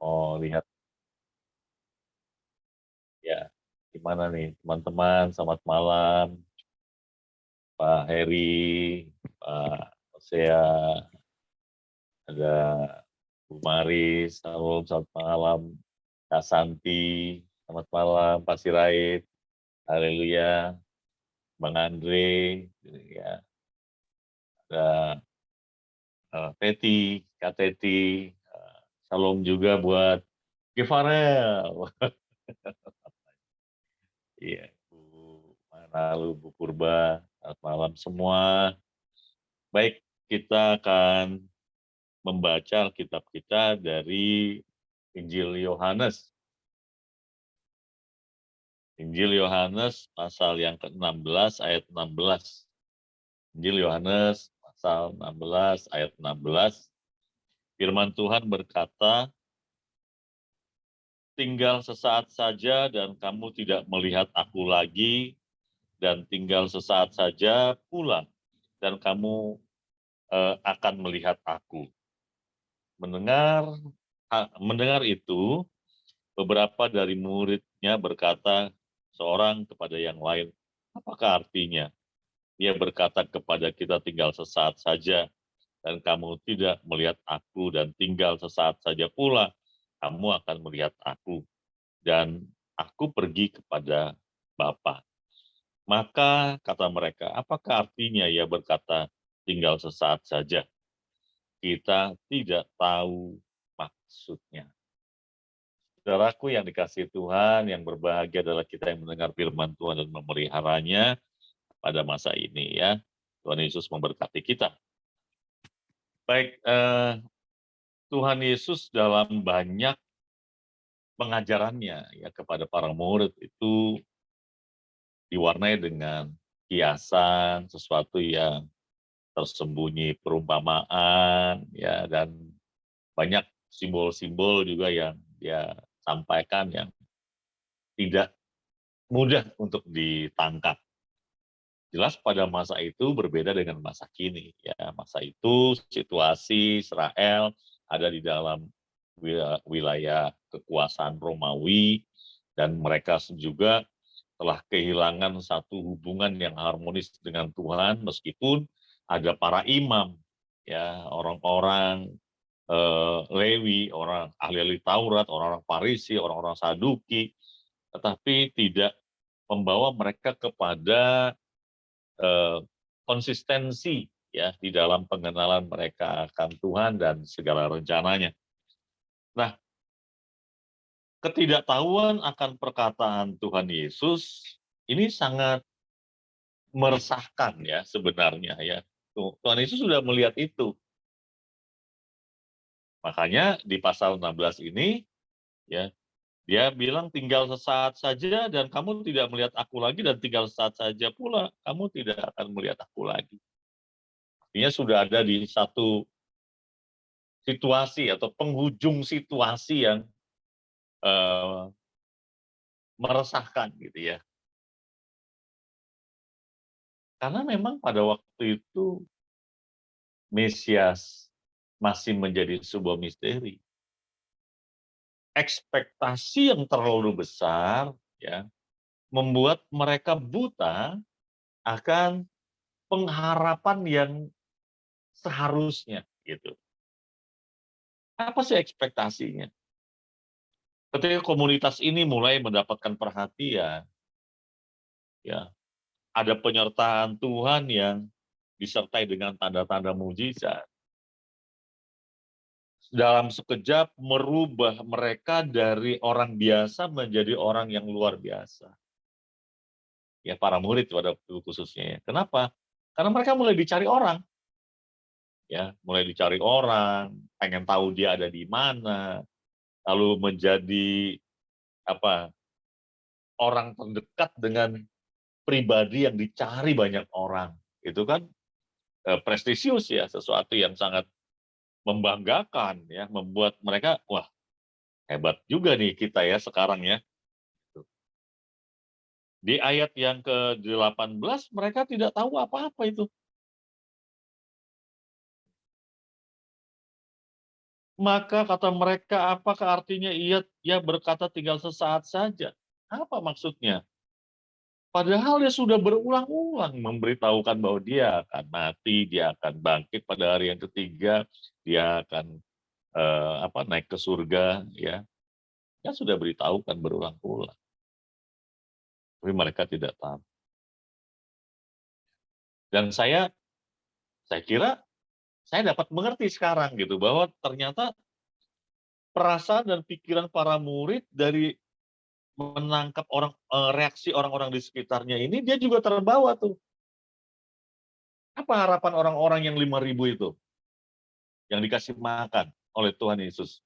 Oh, lihat ya. Gimana nih, teman-teman? Selamat malam, Pak Heri, Pak Hosea, ada Bu Maris, salam, selamat malam, Kak Santi, selamat malam, Pak Sirait, haleluya, Bang Andre, ya, ada Teti, Kak Teti, salam juga buat Givarel. Iya, Bu Manalu, Bu Purba, selamat malam semua. Baik, kita akan membaca Alkitab kita dari Injil Yohanes. Injil Yohanes pasal yang ke-16 ayat 16. Injil Yohanes pasal 16 ayat 16. Firman Tuhan berkata, tinggal sesaat saja dan kamu tidak melihat aku lagi, dan tinggal sesaat saja pula dan kamu akan melihat aku. Mendengar itu, beberapa dari muridnya berkata seorang kepada yang lain, apakah artinya? Ia berkata kepada kita tinggal sesaat saja, dan kamu tidak melihat aku, dan tinggal sesaat saja pula, kamu akan melihat aku. Dan aku pergi kepada Bapa. Maka kata mereka, apakah artinya ia berkata tinggal sesaat saja? Kita tidak tahu maksudnya. Saudaraku yang dikasihi Tuhan, yang berbahagia adalah kita yang mendengar firman Tuhan dan memeliharanya pada masa ini ya. Tuhan Yesus memberkati kita. Baik, Tuhan Yesus dalam banyak pengajarannya ya kepada para murid itu diwarnai dengan kiasan, sesuatu yang tersembunyi, perumpamaan ya, dan banyak simbol-simbol juga yang dia sampaikan yang tidak mudah untuk ditangkap. Jelas pada masa itu berbeda dengan masa kini. Ya, masa itu situasi Israel ada di dalam wilayah kekuasaan Romawi, dan mereka juga telah kehilangan satu hubungan yang harmonis dengan Tuhan, meskipun ada para imam, ya, orang-orang Lewi, orang ahli-ahli Taurat, orang-orang Farisi, orang-orang Saduki, tetapi tidak membawa mereka kepada konsistensi ya di dalam pengenalan mereka akan Tuhan dan segala rencananya. Nah, ketidaktahuan akan perkataan Tuhan Yesus ini sangat meresahkan ya sebenarnya ya. Tuhan Yesus sudah melihat itu. Makanya di pasal 16 ini ya, dia bilang tinggal sesaat saja dan kamu tidak melihat aku lagi, dan tinggal sesaat saja pula kamu tidak akan melihat aku lagi. Artinya sudah ada di satu situasi atau penghujung situasi yang eh, meresahkan gitu ya. Karena memang pada waktu itu Mesias masih menjadi sebuah misteri. Ekspektasi yang terlalu besar ya membuat mereka buta akan pengharapan yang seharusnya gitu. Apa sih ekspektasinya? Ketika komunitas ini mulai mendapatkan perhatian, ya, ada penyertaan Tuhan yang disertai dengan tanda-tanda mujizat. Dalam sekejap merubah mereka dari orang biasa menjadi orang yang luar biasa. Ya, para murid pada waktu khususnya ya. Kenapa? Karena mereka mulai dicari orang. Ya, mulai dicari orang, pengen tahu dia ada di mana, lalu menjadi apa? Orang terdekat dengan pribadi yang dicari banyak orang. Itu kan prestisius ya, sesuatu yang sangat membanggakan ya, membuat mereka wah, hebat juga nih kita ya sekarang ya. Di ayat yang ke-18 mereka tidak tahu apa-apa itu. Maka kata mereka, apakah artinya ia berkata tinggal sesaat saja? Apa maksudnya? Padahal dia sudah berulang-ulang memberitahukan bahwa dia akan mati, dia akan bangkit pada hari yang ketiga, dia akan naik ke surga, ya. Dia sudah beritahukan berulang-ulang, tapi mereka tidak tahu. Dan saya kira saya dapat mengerti sekarang gitu bahwa ternyata perasaan dan pikiran para murid dari menangkap reaksi orang-orang di sekitarnya ini, dia juga terbawa tuh. Apa harapan orang-orang yang 5.000 itu, yang dikasih makan oleh Tuhan Yesus,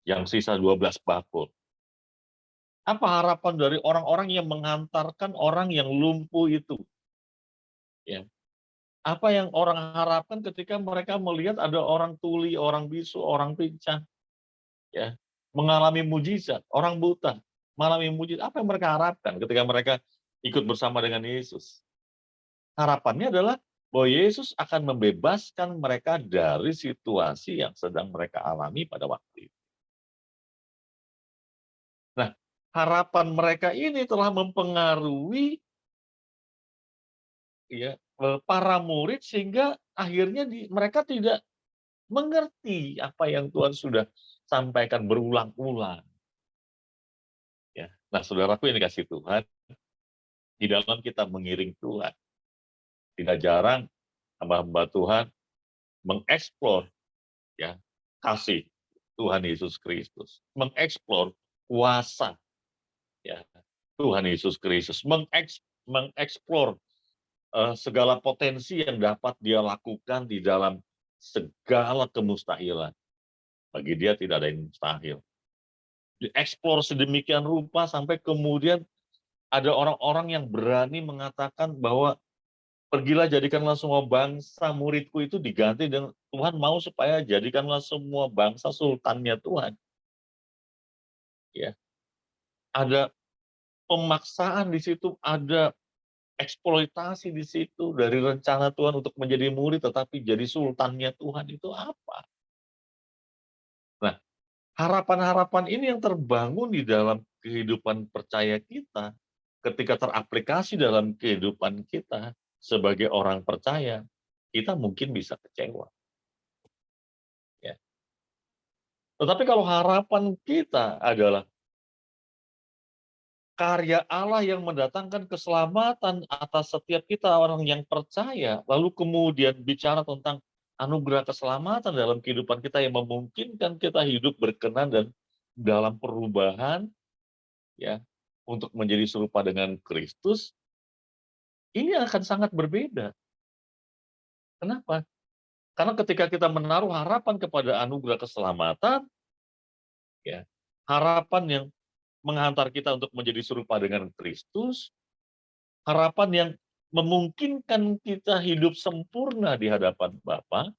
yang sisa 12 bakul? Apa harapan dari orang-orang yang menghantarkan orang yang lumpuh itu? Ya. Apa yang orang harapkan ketika mereka melihat ada orang tuli, orang bisu, orang pincang, ya, mengalami mujizat, orang buta mengalami mujizat? Apa yang mereka harapkan ketika mereka ikut bersama dengan Yesus? Harapannya adalah bahwa Yesus akan membebaskan mereka dari situasi yang sedang mereka alami pada waktu itu. Nah, harapan mereka ini telah mempengaruhi, ya, para murid sehingga akhirnya mereka tidak mengerti apa yang Tuhan sudah sampaikan berulang-ulang, ya. Nah, saudaraku yang dikasihi Tuhan, di dalam kita mengiring Tuhan, tidak jarang hamba-hamba Tuhan mengeksplor, ya, kasih Tuhan Yesus Kristus, mengeksplor kuasa, ya, Tuhan Yesus Kristus, mengeksplor segala potensi yang dapat dia lakukan di dalam segala kemustahilan. Bagi dia tidak ada yang mustahil. Dieksplor sedemikian rupa sampai kemudian ada orang-orang yang berani mengatakan bahwa pergilah jadikanlah semua bangsa muridku, itu diganti dengan Tuhan mau supaya jadikanlah semua bangsa sultannya Tuhan. Ya, ada pemaksaan di situ, ada eksploitasi di situ dari rencana Tuhan untuk menjadi murid tetapi jadi sultannya Tuhan, itu apa? Nah, harapan-harapan ini yang terbangun di dalam kehidupan percaya kita, ketika teraplikasi dalam kehidupan kita sebagai orang percaya, kita mungkin bisa kecewa. Ya. Tetapi kalau harapan kita adalah karya Allah yang mendatangkan keselamatan atas setiap kita orang yang percaya, lalu kemudian bicara tentang anugerah keselamatan dalam kehidupan kita yang memungkinkan kita hidup berkenan dan dalam perubahan, ya, untuk menjadi serupa dengan Kristus, ini akan sangat berbeda. Kenapa? Karena ketika kita menaruh harapan kepada anugerah keselamatan, ya, harapan yang menghantar kita untuk menjadi serupa dengan Kristus, harapan yang memungkinkan kita hidup sempurna di hadapan Bapa,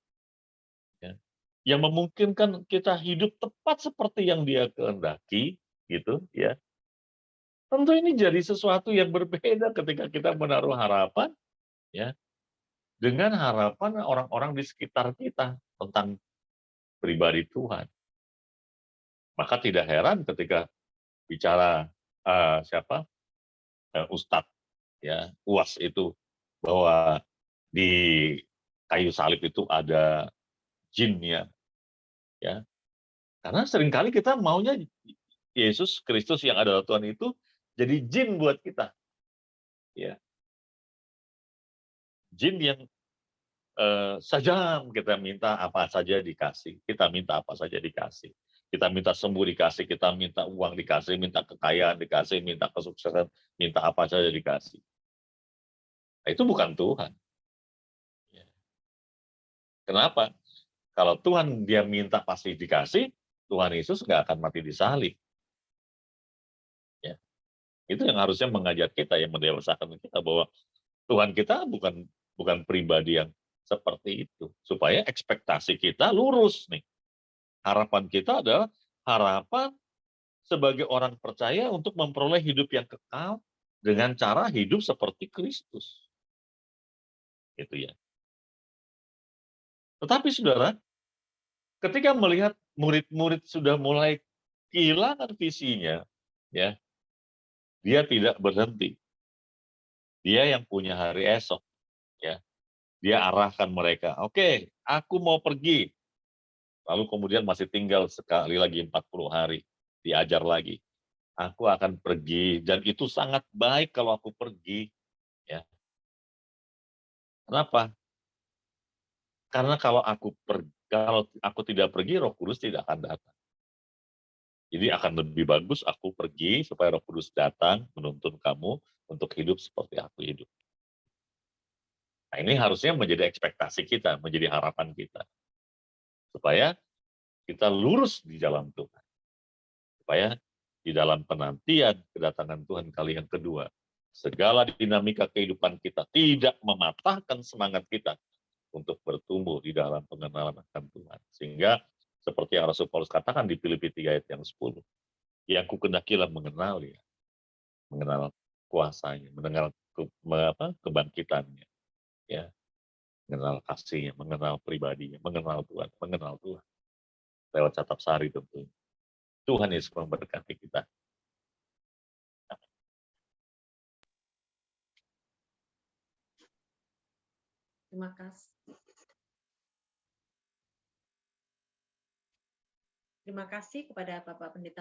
ya, yang memungkinkan kita hidup tepat seperti yang Dia kehendaki, gitu, ya. Tentu ini jadi sesuatu yang berbeda ketika kita menaruh harapan, ya, dengan harapan orang-orang di sekitar kita tentang pribadi Tuhan. Maka tidak heran ketika bicara siapa Ustadz, ya, UAS itu, bahwa di kayu salib itu ada jinnya, ya. Karena seringkali kita maunya Yesus Kristus yang adalah Tuhan itu jadi jin buat kita, ya. Jin yang sajam kita minta apa saja dikasih, kita minta apa saja dikasih. Kita minta sembuh dikasih, kita minta uang dikasih, minta kekayaan dikasih, minta kesuksesan, minta apa saja dikasih. Nah, itu bukan Tuhan. Ya. Kenapa? Kalau Tuhan dia minta pasti dikasih, Tuhan Yesus nggak akan mati di salib. Ya. Itu yang harusnya mengajar kita, yang mendewasakan kita, bahwa Tuhan kita bukan bukan pribadi yang seperti itu. Supaya ekspektasi kita lurus nih. Harapan kita adalah harapan sebagai orang percaya untuk memperoleh hidup yang kekal dengan cara hidup seperti Kristus. Gitu ya. Tetapi saudara, ketika melihat murid-murid sudah mulai kehilangan visinya, ya, dia tidak berhenti. Dia yang punya hari esok, ya. Dia arahkan mereka, "Oke, aku mau pergi." Lalu kemudian masih tinggal sekali lagi 40 hari, diajar lagi. "Aku akan pergi dan itu sangat baik kalau aku pergi." Ya. Kenapa? Karena kalau aku tidak pergi, Roh Kudus tidak akan datang. Jadi akan lebih bagus aku pergi supaya Roh Kudus datang menuntun kamu untuk hidup seperti aku hidup. Nah, ini harusnya menjadi ekspektasi kita, menjadi harapan kita, supaya kita lurus di jalan Tuhan, supaya di dalam penantian kedatangan Tuhan kali yang kedua, segala dinamika kehidupan kita tidak mematahkan semangat kita untuk bertumbuh di dalam pengenalan akan Tuhan. Sehingga seperti yang Rasul Paulus katakan di Filipi 3 ayat yang 10, yang kukendakilah mengenal dia, mengenal kuasanya, mengenal kebangkitannya, ya, mengenal kasihnya, mengenal pribadinya, mengenal Tuhan. Lewat catap sari tentu. Tuhan Yesus memberkati kita. Terima kasih. Terima kasih kepada Bapak Pendeta